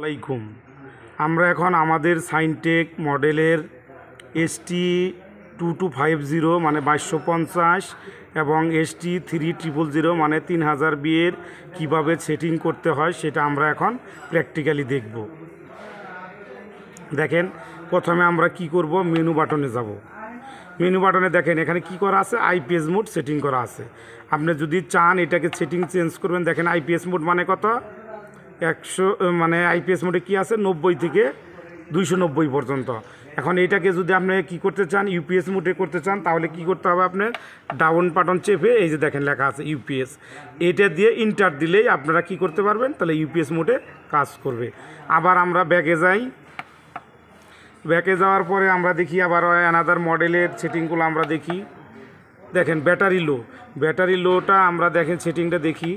আলাইকুম। আমরা এখন আমাদের সাইনটেক মডেলের ST2250 মানে 2250 এবং ST3000 মানে 3000 বিয়ের কীভাবে সেটিং করতে হয় সেটা আমরা এখন প্র্যাকটিক্যালি দেখব। দেখেন, প্রথমে আমরা কি করব, মেনু বাটনে যাব। মেনু বাটনে দেখেন এখানে কি করা আছে, আইপিএস মোড সেটিং করা আছে। আপনি যদি চান এটাকে সেটিং চেঞ্জ করবেন, দেখেন আইপিএস মোড মানে কত, 100 মানে আইপিএস মোডে কি আছে 90 থেকে 290 পর্যন্ত। এখন এটাকে যদি আপনি কি করতে চান, ইউপিএস মোডে করতে চান, তাহলে কি করতে হবে, আপনার ডাউন বাটন চেপে এই যে দেখেন লেখা আছে ইউপিএস, এটা দিয়ে ইন্টার দিলেই আপনারা কি করতে পারবেন, তাহলে ইউপিএস মোডে কাজ করবে। আবার আমরা ব্যাকে যাই। ব্যাকে যাওয়ার পরে আমরা দেখি আবার অ্যানাদার মডেলের সেটিংগুলো আমরা দেখি। দেখেন ব্যাটারি লোটা আমরা দেখেন সেটিংটা দেখি।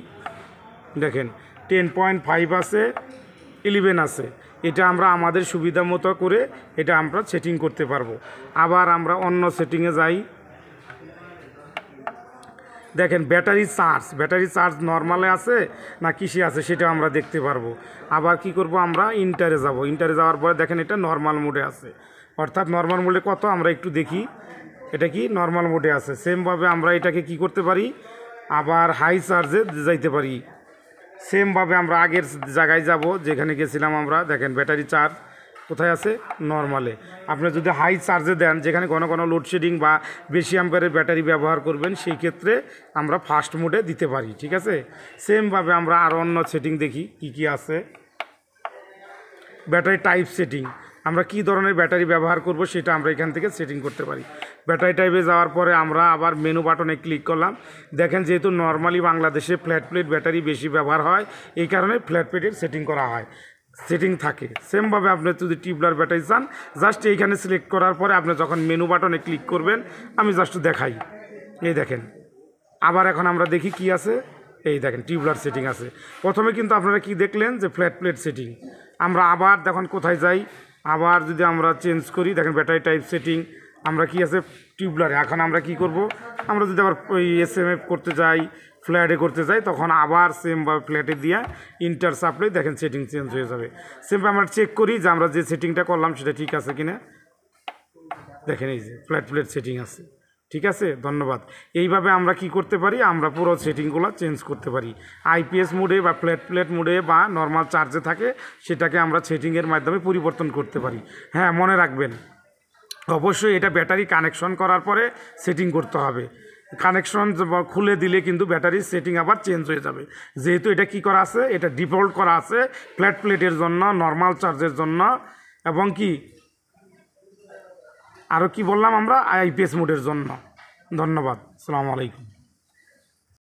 দেখেন 10.5 আছে, 11 আছে। এটা আমরা আমাদের সুবিধা মতো করে এটা আমরা সেটিং করতে পারবো। আবার আমরা অন্য সেটিংয়ে যাই। দেখেন ব্যাটারি চার্জ নর্মালে আছে না কিসে আছে সেটা আমরা দেখতে পারবো। আবার কি করব, আমরা ইন্টারে যাব। ইন্টারে যাওয়ার পরে দেখেন এটা নর্মাল মোডে আছে, অর্থাৎ নর্মাল মোডে কত আমরা একটু দেখি। এটা কি নর্মাল মোডে আছে। সেমভাবে আমরা এটাকে কি করতে পারি, আবার হাই চার্জে যাইতে পারি। সেমভাবে আমরা আগের জায়গায় যাব যেখানে গেছিলাম আমরা। দেখেন ব্যাটারি চার্জ কোথায় আছে, নর্মালে। আপনি যদি হাই চার্জে দেন, যেখানে ঘন ঘন লোডশেডিং বা বেশি অ্যাম্পিয়ারের ব্যাটারি ব্যবহার করবেন, সেই ক্ষেত্রে আমরা ফাস্ট মোডে দিতে পারি। ঠিক আছে, সেমভাবে আমরা আরও অন্য সেটিং দেখি কি কি আছে। ব্যাটারি টাইপ সেটিং, আমরা কি ধরনের ব্যাটারি ব্যবহার করব সেটা আমরা এখান থেকে সেটিং করতে পারি। ব্যাটারি টাইপে যাওয়ার পরে আমরা আবার মেনু বাটনে ক্লিক করলাম। দেখেন যেহেতু নর্মালি বাংলাদেশে ফ্ল্যাট প্লেট ব্যাটারি বেশি ব্যবহার হয়, এই কারণে ফ্ল্যাট প্লেটের সেটিং করা হয়, সেটিং থাকে। সেমভাবে আপনি যদি টিউবলার ব্যাটারি চান, জাস্ট এইখানে সিলেক্ট করার পরে আপনি যখন মেনু বাটনে ক্লিক করবেন, আমি জাস্ট দেখাই। এই দেখেন, আবার এখন আমরা দেখি কি আছে। এই দেখেন টিউবলার সেটিং আছে। প্রথমে কিন্তু আপনারা কি দেখলেন যে ফ্ল্যাট প্লেট সেটিং। আমরা আবার দেখুন কোথায় যাই, আবার যদি আমরা চেঞ্জ করি, দেখেন ব্যাটারি টাইপ সেটিং আমরা কি আছে টিউবলারে। এখন আমরা কি করব, আমরা যদি আবার ওই এসএমএফ করতে যাই, ফ্ল্যাটে করতে যাই, তখন আবার সেমভাবে ফ্ল্যাটে দিয়ে ইন্টার সাপ্লাই দেখেন সেটিং চেঞ্জ হয়ে যাবে। সেমভাবে আমরা চেক করি যে আমরা যে সেটিংটা করলাম সেটা ঠিক আছে কিনা। দেখেন এই যে ফ্ল্যাট প্লেট সেটিং আছে। ঠিক আছে, ধন্যবাদ। এইভাবে আমরা কি করতে পারি, আমরা পুরো সেটিংগুলো চেঞ্জ করতে পারি। আইপিএস মোডে বা ফ্ল্যাট প্লেট মোডে বা নর্মাল চার্জে থাকে, সেটাকে আমরা সেটিংয়ের মাধ্যমে পরিবর্তন করতে পারি। হ্যাঁ, মনে রাখবেন অবশ্যই এটা ব্যাটারি কানেকশন করার পরে সেটিং করতে হবে। কানেকশন খুলে দিলে কিন্তু ব্যাটারির সেটিং আবার চেঞ্জ হয়ে যাবে। যেহেতু এটা কি করা আছে, এটা ডিফল্ট করা আছে ফ্ল্যাট প্লেটের জন্য, নর্মাল চার্জের জন্য, এবং কি আরও কি বললাম আমরা, আইপিএস মোডের জন্য। ধন্যবাদ, আসসালামু আলাইকুম।